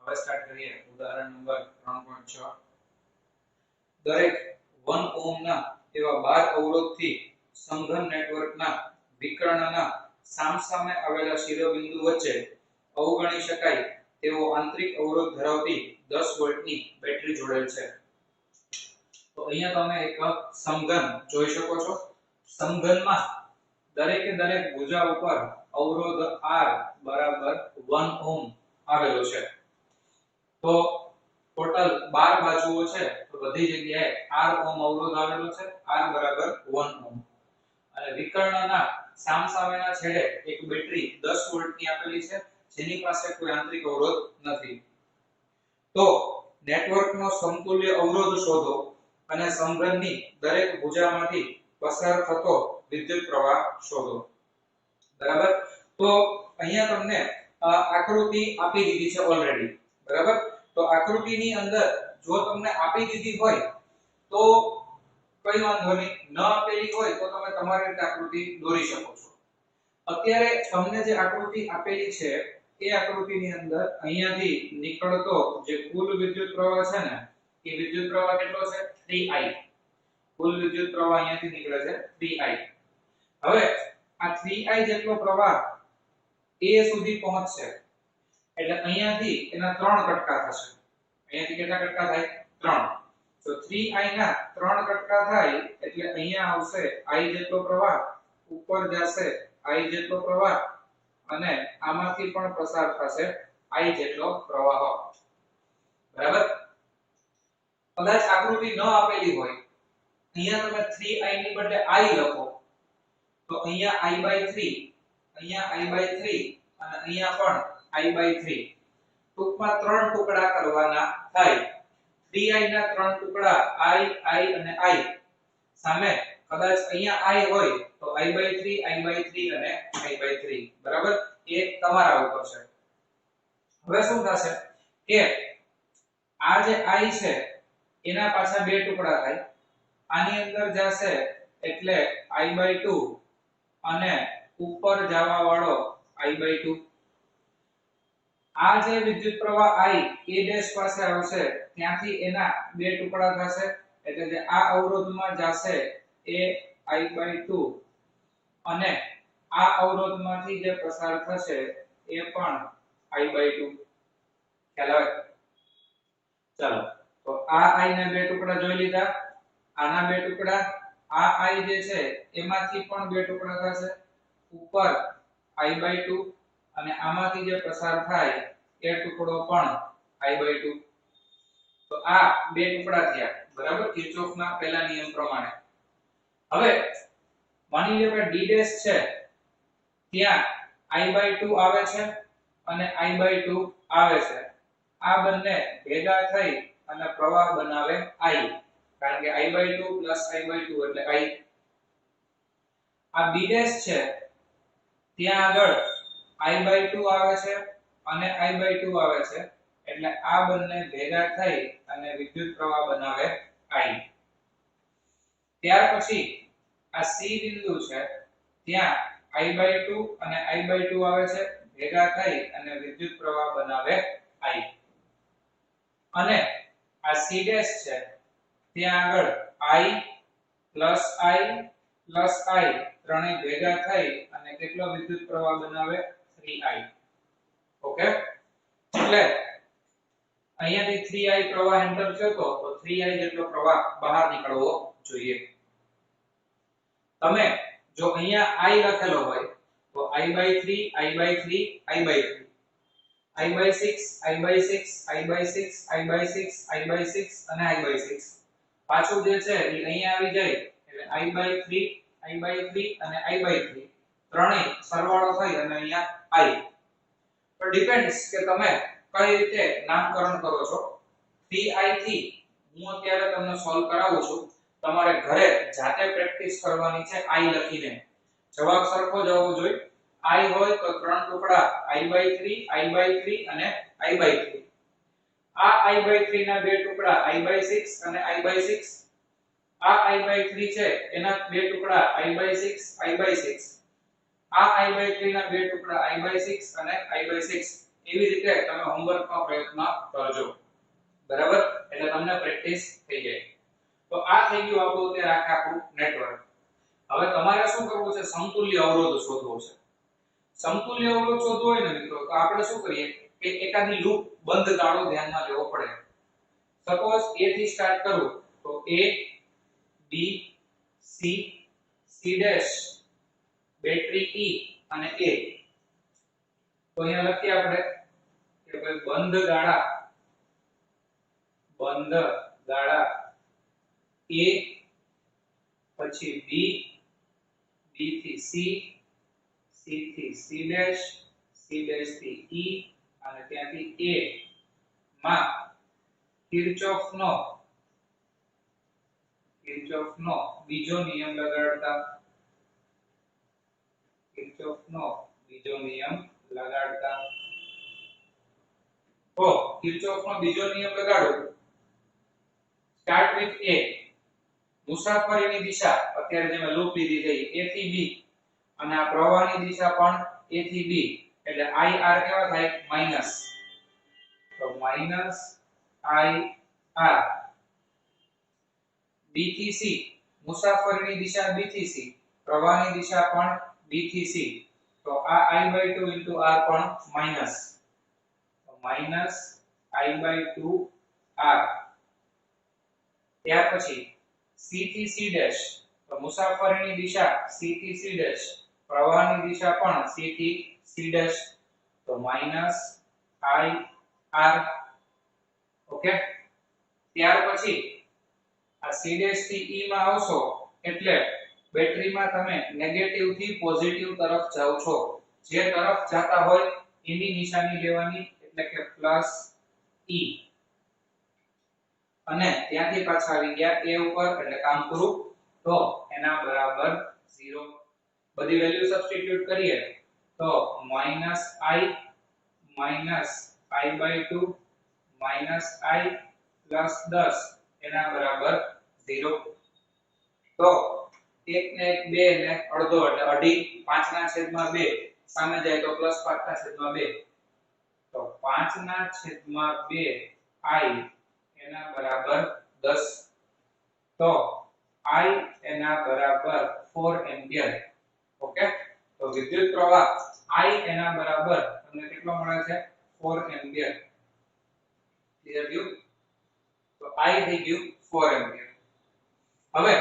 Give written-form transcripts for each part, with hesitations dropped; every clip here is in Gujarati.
હવે સ્ટાર્ટ કરીએ ઉદાહરણ નંબર 3.6 દરેક 1 ઓહમના એવા 12 અવરોધથી સંઘન નેટવર્કના વિકર્ણના સામસામે આવેલા શિરોબિંદુ વચ્ચે અવગણી શકાય તેવો આંતરિક અવરોધ ધરાવતી 10 વોલ્ટની બેટરી જોડેલ છે. તો અહીંયા તમે એક સમઘન જોઈ શકો છો. સમઘનમાં દરેકે દરેક ભુજા ઉપર અવરોધ R બરાબર 1 ઓહમ આવેલો છે. તો ટોટલ 12 બાજુઓ છે તો બધી જગ્યાએ R ઓહમ અવરોધ આવેલો છે. R બરાબર 1 ઓહમ અને વિકર્ણના સામસામેના છેડે એક બેટરી 10 વોલ્ટની આપેલી છે જેની પાસે કોઈ આંતરિક અવરોધ નથી. તો નેટવર્કનો સમતુલ્ય અવરોધ શોધો અને સમઘનની દરેક ભુજામાંથી પસાર થતો વિદ્યુત પ્રવાહ શોધો. બરાબર. તો અહીંયા તમને આકૃતિ આપી દીધી છે ઓલરેડી. બરાબર. તો આકૃતિની અંદર જો તમને આપી દીધી હોય તો કોઈ વાંધો નહીં, ન આપેલી હોય તો તમે તમારી રીતે આકૃતિ દોરી શકો છો. અત્યારે તમને જે આકૃતિ આપેલી છે એ આકૃતિની અંદર અહીંયાથી નીકળતો જે કુલ વિદ્યુત પ્રવાહ છે ને એ વિદ્યુત પ્રવાહ કેટલો છે 3I. કુલ વિદ્યુત પ્રવાહ અહીંયાથી નીકળે છે 3I. હવે આ 3I જેટલો પ્રવાહ A સુધી પહોંચશે એટલે અહીંયાથી એના 3 કટકા થશે. અહીંયાથી કેટલા કટકા થાય 3. તો 3I ના 3 કટકા થાય એટલે અહીંયા આવશે I જેટલો પ્રવાહ, ઉપર જશે I જેટલો પ્રવાહ અને આમાંથી પણ પસાર થશે I જેટલો પ્રવાહ. બરાબર. કદાચ આકૃતિ ન આપેલી હોય અહીંયા તમે 3I ની બદલે I લખો તો અહીંયા I/3, અહીંયા I/3 અને અહીંયા પણ I/3. ટૂંકમાં 3 ટુકડા કરવાના થાય. 3I ના 3 ટુકડા I અને I. સામે કદાચ અહીંયા I હોય તો I/3, I/3 અને I/3. બરાબર. એ તમારા ઉપર છે. હવે શું થશે કે આ જે I છે એના પાછા બે ટુકડા થાય. આની અંદર જશે એટલે I/2 અને ઉપર જવા વાળો I/2. આ જે વિદ્યુત પ્રવાહ I A ડેશ પાસે આવશે ત્યાંથી એના બે ટુકડા થશે એટલે જે આ અવરોધમાં જશે એ I/2 અને આ અવરોધમાંથી જે પસાર થશે એ પણ I/2. ખ્યાલ આવે? ચાલો તો આ I ના બે ટુકડા જોઈ લીધા. આના બે ટુકડા, આ I જે છે એમાંથી પણ બે ટુકડા થશે, ઉપર I/2 અને આમાંથી જે પસાર થાય એ ટુકડો પણ I/2. તો આ બે ટુકડા થયા. બરાબર. કિર્ચોફના પહેલા નિયમ પ્રમાણે. હવે માની લો કે D' છે ત્યાં I/2 આવે છે અને I/2 આવે છે. આ બંને ભેગા થઈ અને પ્રવાહ બનાવે I. કારણ કે I/2 I/2 એટલે I. આ B' છે ત્યાં આગળ I/2 આવે છે અને I/2 આવે છે એટલે આ બંને ભેગા થઈ અને વિદ્યુત પ્રવાહ બનાવે I. ત્યાર પછી આ C બિંદુ છે ત્યાં I/2 અને I/2 આવે છે ભેગા થઈ અને વિદ્યુત પ્રવાહ બનાવે I. અને આ C' છે ત્યાં આગળ I ત્રણેય ભેગા થઈ અને કેટલો વિદ્યુત પ્રવાહ બનાવે 3I. ઓકે. એટલે અહીંયાથી 3I પ્રવાહ એન્ટર થયો તો 3I જેટલો પ્રવાહ બહાર નીકળવો જોઈએ. તમે જો અહીંયા I લખેલો હોય તો I/3 I/3 I/3 I/6 I/6 I/6 I/6 I/6 અને I/6. પાછું જે છે એ અહીંયા આવી જાય એટલે I/3 I/3 અને I/3 ત્રણેય સરવાળો થઈ અને અહીંયા I. તો ડિપેન્ડ્સ કે તમે કઈ રીતે નામકરણ કરો છો. 3I થી હું અત્યારે તમને સોલ્વ કરાવું છું. તમારે ઘરે જાતે પ્રેક્ટિસ કરવાની છે I લખીને. જવાબ સરખો જ આવવો જોઈએ. I હોય તો ત્રણ ટુકડા I/3 I/3 અને I/3. આ I/3 ના બે ટુકડા I/6 અને I/6. આ I/3 છે એના બે ટુકડા I/6 I/6. આ I/3 ના બે ટુકડા I/6 અને I/6. એવી રીતે તમે હોમવર્કનો પ્રયત્ન કરજો, બરાબર? એટલે તમને પ્રેક્ટિસ થઈ જાય. તો આ થઈ ગયું આપણું તે આખું નેટવર્ક. હવે તમારે શું કરવું છે? સમતુલ્ય અવરોધ શોધવો છે. સમતુલ્ય અવરોધ શોધવો હોય ને મિત્રો, તો આપણે શું કરીએ કે એકાદી લૂપ બંધ ગાળો ધ્યાનમાં લેવો પડે. સપોઝ A થી સ્ટાર્ટ કરું તો A B C C dash battery E અને A. તો અહીંયા લખીએ આપણે કે ભાઈ બંધ ગાળા A પછી B B થી C C થી C ડેશ C ડેશ થી E અને ત્યાંથી A માં કિર્ચોફનો બીજો નિયમ લગાડતા તો કિર્ચોફનો બીજો નિયમ લગાડો. Start with A. મુસાફરીની દિશા અત્યારે જે મેં લૂપ લીધી છે A થી B અને આ પ્રવાહની દિશા પણ A થી B એટલે IR કેવા થાય? માઈનસ. તો માઈનસ IR. B થી C. મુસાફરીની દિશા B થી C, પ્રવાહની દિશા પણ B થી C. તો આ I/2 R પણ માઈનસ. તો માઈનસ I/2 R. ત્યાર પછી C થી C ડેશ. તો મુસાફરીની દિશા C થી C ડેશ, પ્રવાહની દિશા પણ C થી C ડેશ. તો માઈનસ IR. ઓકે. ત્યાર પછી આ C ડેશ થી E માં આવશો એટલે બેટરીમાં તમે નેગેટિવ થી પોઝિટિવ તરફ જાવ છો. જે તરફ જાતા હોય એની નિશાની લેવાની એટલે કે પ્લસ E. અને ત્યાંથી પાછા આવી ગયા A ઉપર એટલે કામ પૂરું. તો એના બરાબર 0. બધી વેલ્યુ સબસ્ટિટ્યુટ કરીએ તો minus I minus I/2 minus I plus 10 એના બરાબર 0. તો 1 ને 1 2 ને અડધો એટલે અઢી. 5/2 સામે જાય તો પ્લસ 5/2. તો 5/2 I એના બરાબર 10. તો I એના બરાબર 4 એમ્પિયર. ઓકે. તો વિદ્યુત પ્રવાહ I એના બરાબર તમને કેટલો મળે છે? 4 એમ્પિયર. ક્લિયર થયું? તો I થઈ ગયું 4 એમ્પિયર. હવે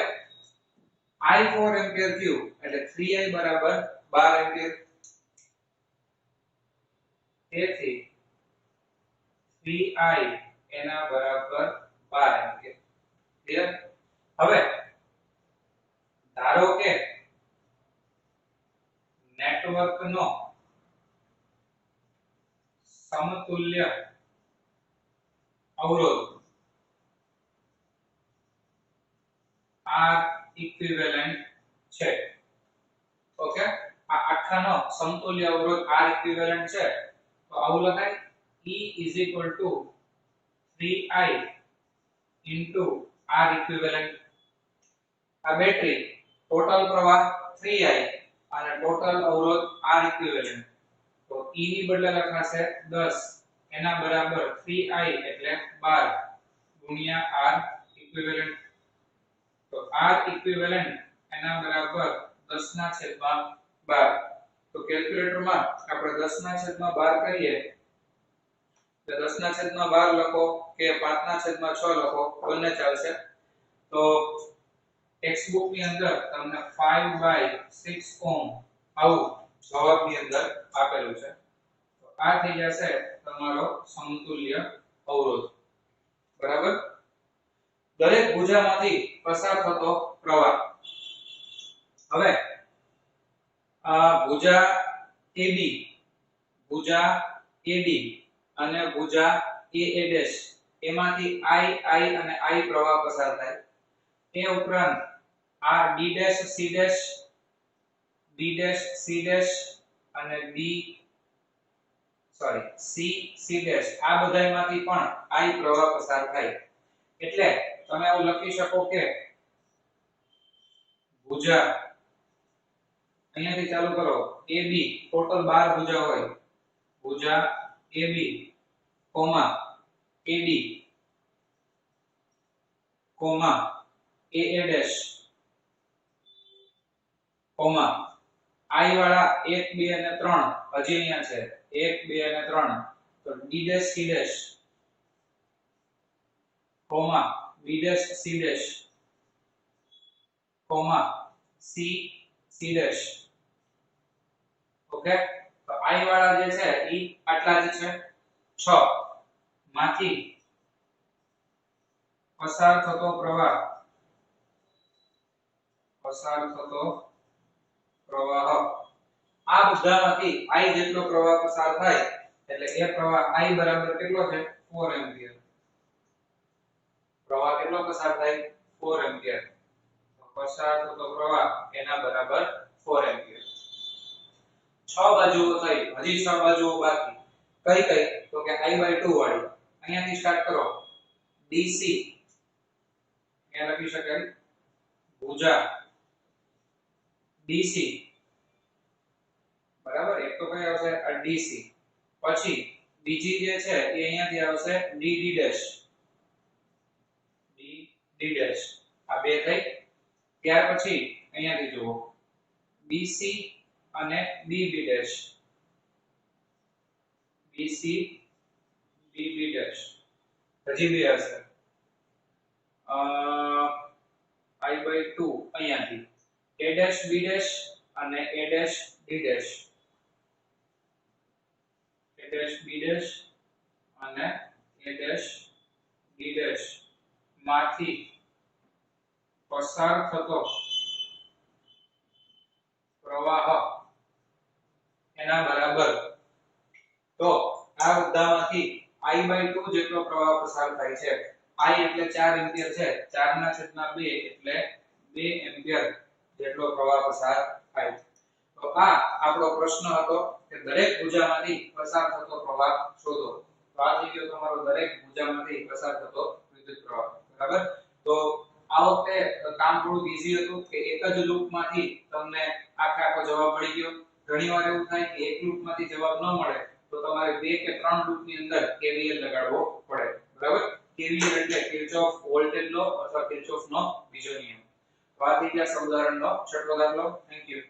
I 4 એમ્પિયર થયું એટલે 3I બરાબર 12 એમ્પિયર. તેથી 3I એના બરાબર 12 એમ્પિયર. ક્લિયર? હવે ધારો કે નેટવર્કનો સમતુલ્ય અવરોધ R ઇક્વિવેલેન્ટ છે. ઓકે. આ આખાનો સમતુલ્ય અવરોધ R ઇક્વિવેલેન્ટ છે. તો આવું લખાય E = 3I R ઇક્વિવેલેન્ટ. આ બેટરી ટોટલ પ્રવાહ 3I અને ટોટલ અવરોધ R ઇક્વિવેલેન્ટ. તો E ની બદલે લખાશે 10 એના બરાબર 3I એટલે 12 ગુણ્યા R ઇક્વિવેલેન્ટ. તો R ઇક્વિવેલેન્ટ એના બરાબર 10/12. તો કેલ્ક્યુલેટરમાં આપણે 10/12 કરીએ તો 10/12 લખો કે 5/6 લખો બંને ચાલશે. તો ટેક્સ્ટબુક ની અંદર તમને 5/6 ઓહ્મ આવું જવાબની અંદર આપેલું છે. તો આ થઈ જશે તમારો સમતુલ્ય અવરોધ. બરાબર? દરેક ભુજામાંથી પસાર થતો પ્રવાહ. હવે આ ભુજા AB અને ભુજા AA' એમાંથી I અને I પ્રવાહ પસાર થાય. એ ઉપરાંત R D', અને C આ બધાયમાંથી પણ I પ્રવાહ પસાર થાય. એટલે તમે આવું લખી શકો કે ભુજા અહીંયાથી ચાલુ કરો AB ટોટલ 12 ભુજા હોય. ભુજા AB, comma AD, comma AA dash, comma I વાળા 1 2 અને 3 હજી અહીંયા છે 1 2 અને 3 તો D dash C dash, comma B dash C dash, comma C C dash. Okay, તો I વાળા જે છે ઈ આટલા જ છે 6 માંથી પસાર થતો પ્રવાહ આ બધામાંથી I જેટલો પ્રવાહ પસાર થાય એટલે એ પ્રવાહ I બરાબર કેટલો છે 4 એમ્પિયર. પ્રવાહ કેટલો પસાર થાય 4 એમ્પિયર. તો પસાર થતો પ્રવાહ એના બરાબર 4 એમ્પિયર. 6 બાજુઓ થઈ, હજી 6 બાજુઓ બાકી. કઈ કઈ? તો કે I/2 વાળી. અહીંયાથી સ્ટાર્ટ કરો. DC અહીંયા લખી શકાય ભુજા DC, બરાબર. એક તો કઈ આવશે આ DC. પછી બીજી જે છે એ અહીંયાથી આવશે DD ડેશ, DD ડેશ. આ બે થઈ. ત્યાર પછી અહીંયાથી જુઓ BC અને BB dash, BC BB dash. હજી બે હશે I/2 અહીંયાથી A ડેશ B ડેશ અને A dash D dash, A dash B dash અને A ડેશ D ડેશ માંથી પસાર થતો પ્રવાહ એના બરાબર. તો આ બધામાંથી I/2 જેટલો પ્રવાહ પસાર થાય છે. I એટલે 4 એમ્પિયર છે, 4/2 એટલે 2 એમ્પિયર જેટલો પ્રવાહ પસાર થાય. તો આ આપણો પ્રશ્ન હતો કે દરેક ભુજામાંથી પસાર થતો પ્રવાહ શોધો. તો આ થઈ ગયો તમારો દરેક ભુજામાંથી પસાર થતો વિદ્યુત પ્રવાહ. બરાબર. તો આ વખતે કામ થોડું ઈઝી હતું કે એક જ લૂપમાંથી તમને આખો જવાબ મળી ગયો. ઘણીવાર એવું થાય કે એક લૂપમાંથી જવાબ ન મળે તો તમારે 2 કે 3 લૂપની અંદર KVL લગાડવો પડે. બરાબર. KVL એટલે કિર્ચોફ વોલ્ટેજ લો અથવા કિર્ચોફનો બીજો નિયમ. તો આ થઈ ગયા ઉદાહરણનો છઠ્ઠો દાખલો. Thank you.